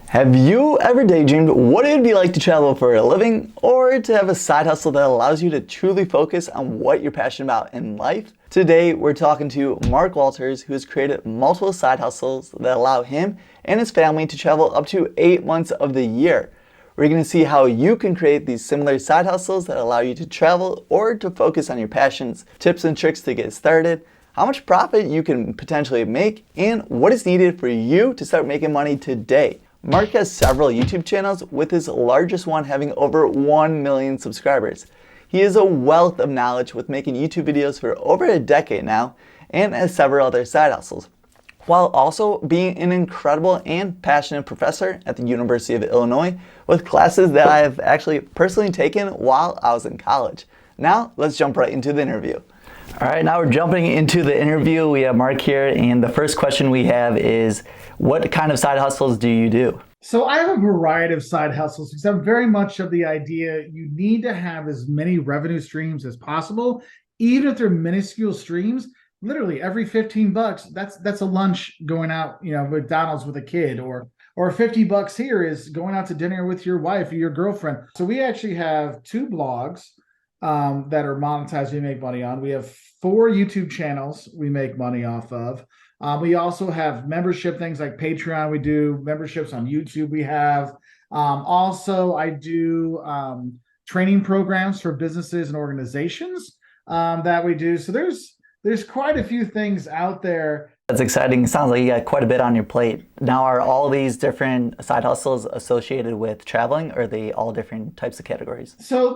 Have you ever daydreamed what it'd be like to travel for a living or to have a side hustle that allows you to truly focus on what you're passionate about in life? Today, we're talking to Mark Walters, who has created multiple side hustles that allow him and his family to travel up to 8 months of the year. We're going to see how you can create these similar side hustles that allow you to travel or to focus on your passions, tips and tricks to get started, how much profit you can potentially make, and what is needed for you to start making money today. Mark has several YouTube channels, with his largest one having over 1 million subscribers. He is a wealth of knowledge with making YouTube videos for over a decade now and has several other side hustles, while also being an incredible and passionate professor at the University of Illinois with classes that I have actually personally taken while I was in college. Now, let's jump right into the interview. All right, now we're jumping into the interview. We have Mark here, and the first question we have is, what kind of side hustles do you do? So I have a variety of side hustles because I'm very much of the idea you need to have as many revenue streams as possible, even if they're minuscule streams. Literally every 15 bucks, that's a lunch going out, McDonald's with a kid, or 50 bucks here is going out to dinner with your wife or your girlfriend. So we actually have 2 blogs that are monetized we make money on. We have 4 YouTube channels we make money off of. We also have membership things like Patreon. We do memberships on YouTube. We have also I do training programs for businesses and organizations that we do. So there's quite a few things out there. That's exciting. It sounds like you got quite a bit on your plate. Now, are all these different side hustles associated with traveling, or are they all different types of categories? So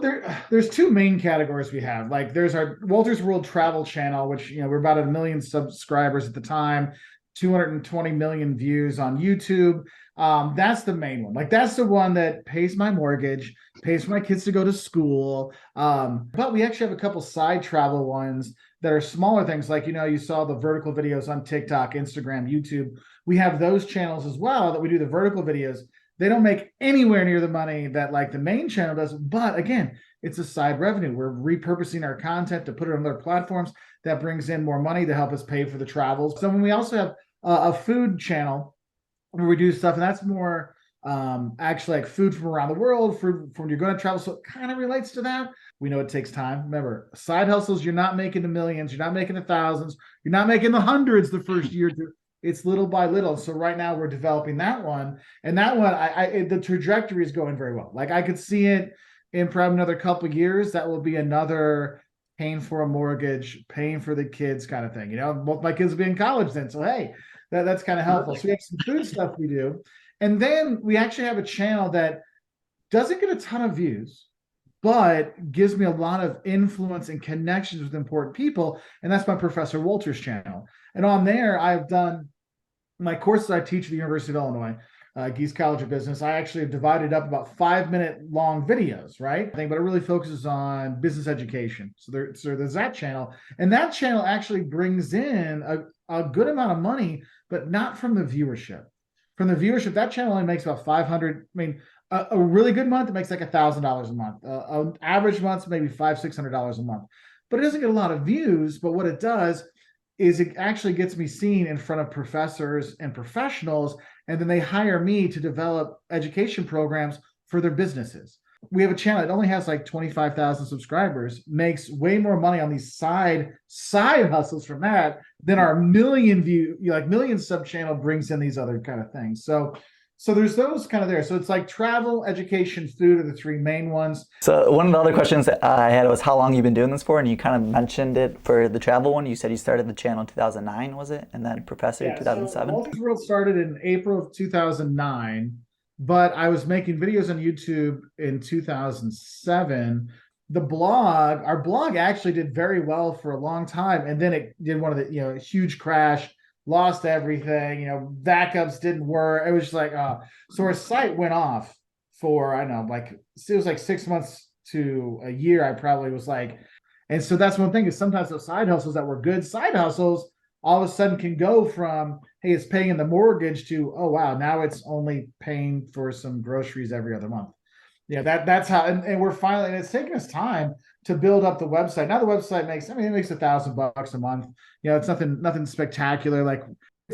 there's 2 main categories we have. Like there's our Walter's World Travel channel, which we're about 1 million subscribers at the time, 220 million views on YouTube. That's the main one. Like that's the one that pays my mortgage, pays for my kids to go to school. But we actually have a couple side travel ones that are smaller things, like you saw the vertical videos on TikTok, Instagram, YouTube. We have those channels as well that we do the vertical videos. They don't make anywhere near the money that like the main channel does, but again, it's a side revenue. We're repurposing our content to put it on other platforms that brings in more money to help us pay for the travels. So when we also have a food channel where we do stuff, and that's more actually like food from around the world, food from when you're going to travel. So it kind of relates to that. We know it takes time. Remember, side hustles, you're not making the millions, you're not making the thousands, you're not making the hundreds the first year. It's little by little. So right now we're developing that one, and that one, the trajectory is going very well. Like I could see it in probably another couple of years. That will be another paying for a mortgage, paying for the kids kind of thing. Both my kids will be in college then, so hey, that's kind of helpful. So we have some food stuff we do, and then we actually have a channel that doesn't get a ton of views, but gives me a lot of influence and connections with important people. And that's my Professor Walters channel. And on there, I've done my courses I teach at the University of Illinois, Geese College of Business. I actually have divided up about 5-minute long videos, right? But it really focuses on business education. So there's that channel. And that channel actually brings in a good amount of money, but not from the viewership. From the viewership, that channel only makes about 500. A really good month, it makes like $1,000 a month. An average month, maybe $500-600 a month. But it doesn't get a lot of views. But what it does is it actually gets me seen in front of professors and professionals, and then they hire me to develop education programs for their businesses. We have a channel that only has like 25,000 subscribers, makes way more money on these side hustles from that than our million sub channel brings in these other kind of things. So there's those kind of there. So it's like travel, education, food are the 3 main ones. So one of the other questions I had was how long you've been doing this for, and you kind of mentioned it for the travel one. You said you started the channel in 2009, was it? And then Professor in 2007? So Walter's World started in April of 2009, but I was making videos on YouTube in 2007. Our blog actually did very well for a long time, and then it did one of the, huge crash, lost everything, backups didn't work. It was just like, so our site went off for, I don't know, like it was like 6 months to a year. I probably was like, and so that's one thing is sometimes those side hustles that were good side hustles all of a sudden can go from, hey, it's paying the mortgage to, oh, wow, now it's only paying for some groceries every other month. That's how, and we're finally, and it's taken us time to build up the website. Now the website makes, it makes $1,000 a month. It's nothing spectacular. Like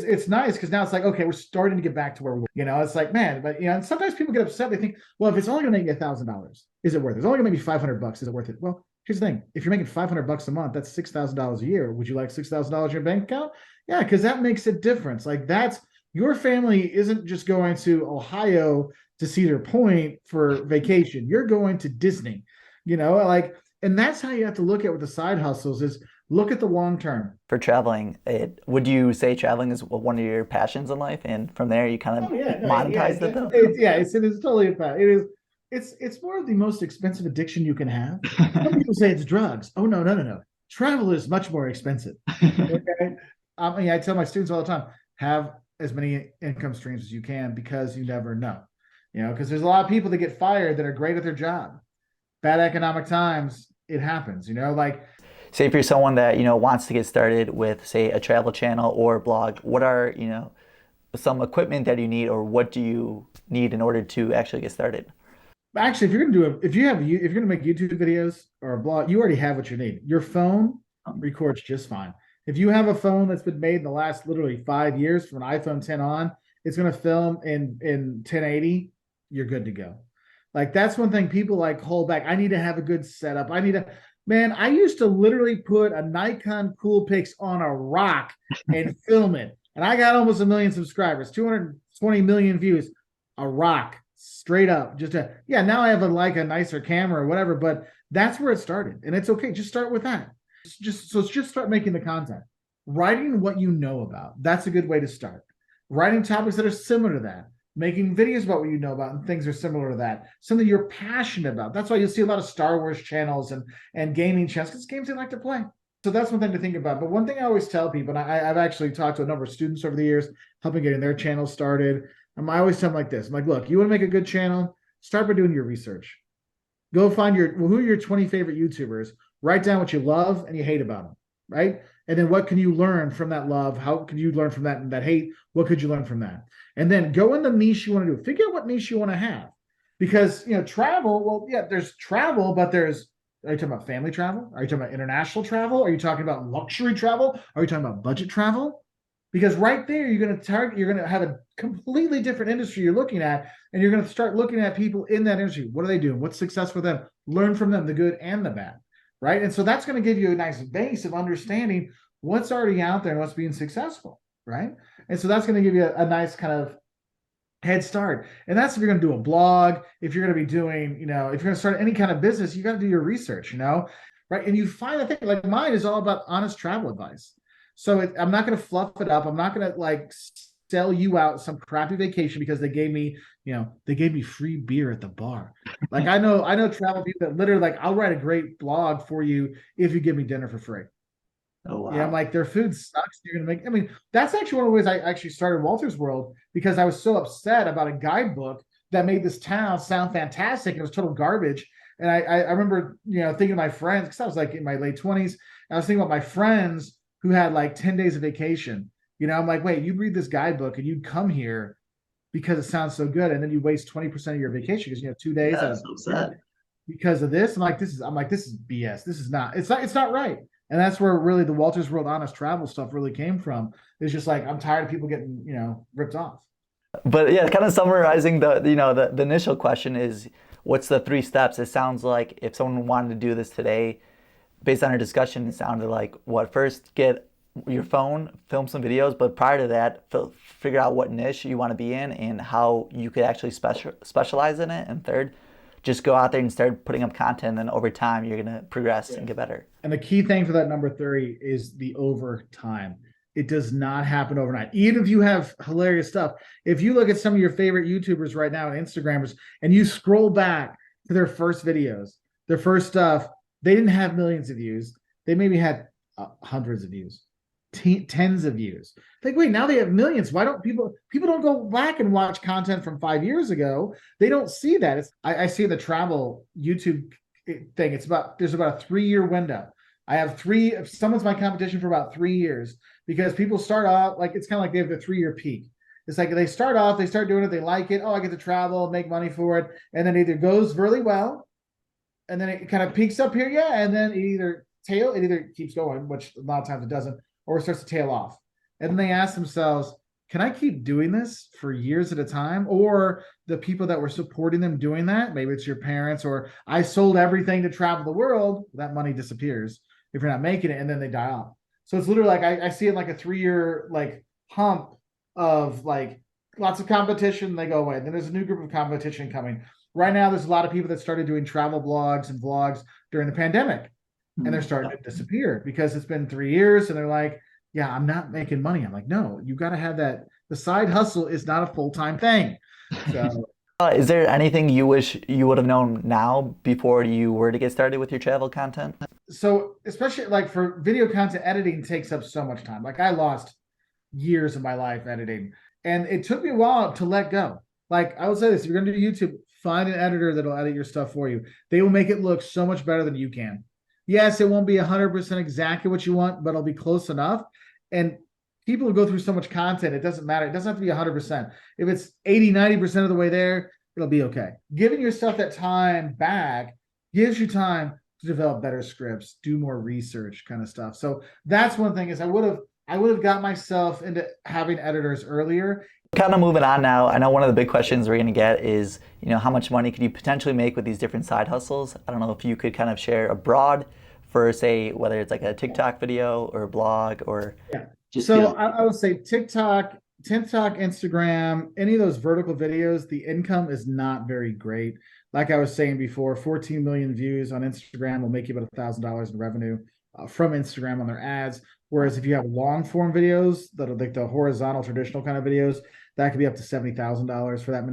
it's nice because now it's like, okay, we're starting to get back to where we were. It's like, man, but and sometimes people get upset. They think, well, if it's only gonna make me $1,000, is it worth it? It's only gonna make me $500. Is it worth it? Well, here's the thing. If you're making $500 a month, that's $6,000 a year. Would you like $6,000 in your bank account? Yeah, because that makes a difference. Like that's your family isn't just going to Ohio to Cedar Point for vacation. You're going to Disney, like, and that's how you have to look at with the side hustles is look at the long term. For traveling, would you say traveling is one of your passions in life, and from there you kind of Oh yeah, no, monetized it though? It's totally a fact. It's more of the most expensive addiction you can have. Some people say it's drugs. Oh no, no, no, no. Travel is much more expensive. Okay. I tell my students all the time, have as many income streams as you can because you never know. Because there's a lot of people that get fired that are great at their job. Bad economic times, it happens, like Say if you're someone that wants to get started with, say, a travel channel or blog, what are some equipment that you need, or what do you need in order to actually get started? actually, if you're gonna do it, if you're gonna make YouTube videos or a blog, you already have what you need. Your phone records just fine. If you have a phone that's been made in the last literally 5 years from an iPhone 10 on, it's gonna film in 1080. You're good to go. Like that's one thing people like hold back. I need to have a good setup. Man, I used to literally put a Nikon Coolpix on a rock and film it. And I got almost 1 million subscribers, 220 million views, a rock straight up. Now I have a nicer camera or whatever, but that's where it started. And it's okay. Just start with that. Just start making the content. Writing what you know about. That's a good way to start. Writing topics that are similar to that. Making videos about what you know about and things are similar to that. Something you're passionate about. That's why you'll see a lot of Star Wars channels and gaming channels because games they like to play. So that's one thing to think about. But one thing I always tell people, and I've actually talked to a number of students over the years, helping getting their channels started. I always tell them like this. I'm like, look, you want to make a good channel? Start by doing your research. Go find who are your 20 favorite YouTubers. Write down what you love and you hate about them, right? And then what can you learn from that love? How can you learn from that and that hate? What could you learn from that? And then go in the niche you want to do. Figure out what niche you want to have. Because, travel, well, yeah, there's travel, but are you talking about family travel? Are you talking about international travel? Are you talking about luxury travel? Are you talking about budget travel? Because right there, you're going to have a completely different industry you're looking at, and you're going to start looking at people in that industry. What are they doing? What's success for them? Learn from them, the good and the bad, right? And so that's going to give you a nice base of understanding what's already out there and what's being successful, right? And so that's going to give you a nice kind of head start. And that's if you're going to do a blog, if you're going to be doing, if you're going to start any kind of business, you got to do your research, right? And you find, I think, like mine is all about honest travel advice. So I'm not going to fluff it up. I'm not going to sell you out some crappy vacation because they gave me free beer at the bar. Like I know travel people that literally I'll write a great blog for you if you give me dinner for free. Oh wow. Yeah, I'm like, their food sucks. You're gonna make. That's actually one of the ways I actually started Walter's World because I was so upset about a guidebook that made this town sound fantastic. It was total garbage. And I remember, thinking of my friends, because I was in my late 20s. I was thinking about my friends who had 10 days of vacation. I'm like, wait, you'd read this guidebook and you'd come here because it sounds so good. And then you waste 20% of your vacation because you have 2 days because of this. This is BS. This is not, it's not right. And that's where really the Walter's World honest travel stuff really came from. It's just I'm tired of people getting, ripped off. But yeah, kind of summarizing the initial question is, what's the 3 steps? It sounds like if someone wanted to do this today, based on our discussion, it sounded like first get your phone, film some videos, but prior to that, figure out what niche you want to be in and how you could actually specialize in it. And third, just go out there and start putting up content, and over time you're going to progress and get better. And the key thing for that number 3 is the overtime. It does not happen overnight. Even if you have hilarious stuff, if you look at some of your favorite YouTubers right now and Instagrammers, and you scroll back to their first videos, their first stuff, they didn't have millions of views. They maybe had hundreds of views, tens of views. Wait, now they have millions. Why don't people don't go back and watch content from 5 years ago? They don't see that. I see the travel YouTube thing. There's about a 3-year window. I have if someone's my competition for about 3 years, because people start off it's kind of like they have the 3-year peak. It's they start off, they start doing it, they like it. Oh, I get to travel, make money for it. And then it either goes really well, and then it kind of peaks up here. Yeah. And then it either keeps going, which a lot of times it doesn't, or it starts to tail off. and they ask themselves, can I keep doing this for years at a time? Or the people that were supporting them doing that, maybe it's your parents, or I sold everything to travel the world, that money disappears if you're not making it, and then they die off. So it's literally like I see it like a 3 year like hump of like lots of competition, they go away. Then there's a new group of competition coming. Right now, there's a lot of people that started doing travel blogs and vlogs during the pandemic, and they're starting to disappear because it's been 3 years, and they're like, yeah, I'm not making money. I'm like, no, you got to have that. The side hustle is not a full-time thing. So Is there anything you wish you would have known now before you were to get started with your travel content? so especially like for video content, editing takes up so much time. Like I lost years of my life editing, and it took me a while to let go. Like I would say this, if you're going to do YouTube, find an editor that'll edit your stuff for you. They will make it look so much better than you can. Yes, it won't be 100% exactly what you want, but it'll be close enough. And people go through so much content, it doesn't matter. It doesn't have to be 100%. If it's 80, 90% of the way there, it'll be okay. Giving yourself that time back gives you time to develop better scripts, do more research kind of stuff. So that's one thing is I would have got myself into having editors earlier. Kind of moving on now. I know one of the big questions we're going to get is, how much money could you potentially make with these different side hustles? I don't know if you could kind of share abroad for, say, whether it's like a TikTok video or a blog or Yeah. just So I would say TikTok, Instagram, any of those vertical videos, the income is not very great. Like I was saying before, 14 million views on Instagram will make you about $1,000 in revenue from Instagram on their ads. Whereas if you have long form videos that are like the horizontal traditional kind of videos, that could be up to $70,000 for that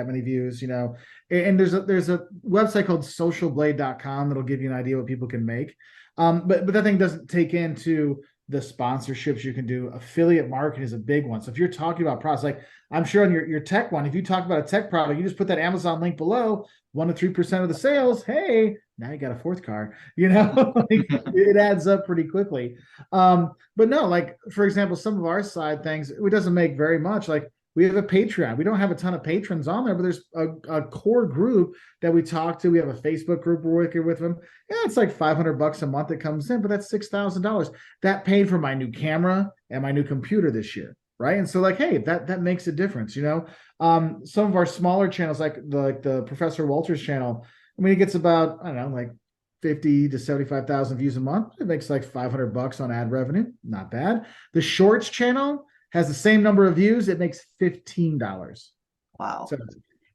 many views. And there's a website called socialblade.com that'll give you an idea what people can make. But that thing doesn't take into the sponsorships you can do. Affiliate marketing is a big one. So if you're talking about products, like I'm sure on your tech one, if you talk about a tech product, you just put that Amazon link below, 1 to 3% of the sales. Hey, now you got a fourth car. Like, it adds up pretty quickly. But no, like for example, some of our side things, it doesn't make very much. Like we have a Patreon. We don't have a ton of patrons on there, but there's a core group that we talk to. We have a Facebook group we're working with them. Yeah, it's like $500 a month that comes in, but that's $6,000. That paid for my new camera and my new computer this year, right? And so like, hey, that makes a difference. Some of our smaller channels, like the Professor Walters channel, I mean, it gets about, I don't know, like 50 to 75,000 views a month. It makes like $500 on ad revenue. Not bad. The Shorts channel has the same number of views. It makes $15. wow. So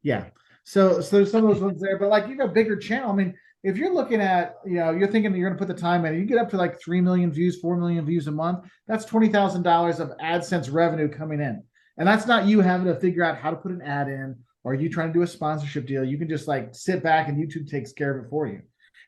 yeah. So there's some of those ones there, but like you got a bigger channel. I mean, if you're looking at, you're thinking that you're going to put the time in, you get up to like 3 million views, 4 million views a month. That's $20,000 of AdSense revenue coming in. And that's not you having to figure out how to put an ad in, or you trying to do a sponsorship deal. You can just like sit back and YouTube takes care of it for you.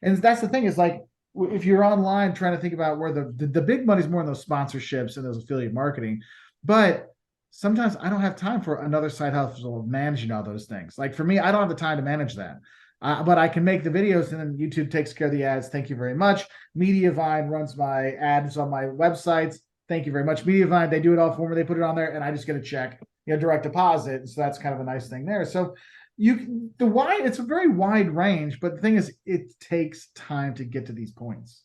And that's the thing is like, if you're online trying to think about where the big money's more in those sponsorships and those affiliate marketing, but sometimes I don't have time for another side hustle of managing all those things. Like for me, I don't have the time to manage that. But I can make the videos and then YouTube takes care of the ads. Thank you very much. Mediavine runs my ads on my websites. Thank you very much. Mediavine, they do it all for me. They put it on there and I just get a check, direct deposit. So that's kind of a nice thing there. So it's a very wide range, but the thing is, it takes time to get to these points.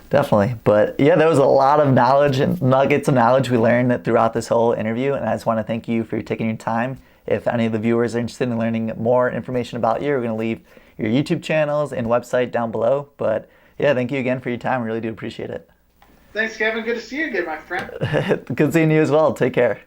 Definitely. But yeah, there was a lot of knowledge and nuggets of knowledge we learned throughout this whole interview. And I just want to thank you for taking your time. If any of the viewers are interested in learning more information about you, we're going to leave your YouTube channels and website down below. But yeah, thank you again for your time. I really do appreciate it. Thanks, Kevin. Good to see you again, my friend. Good seeing you as well. Take care.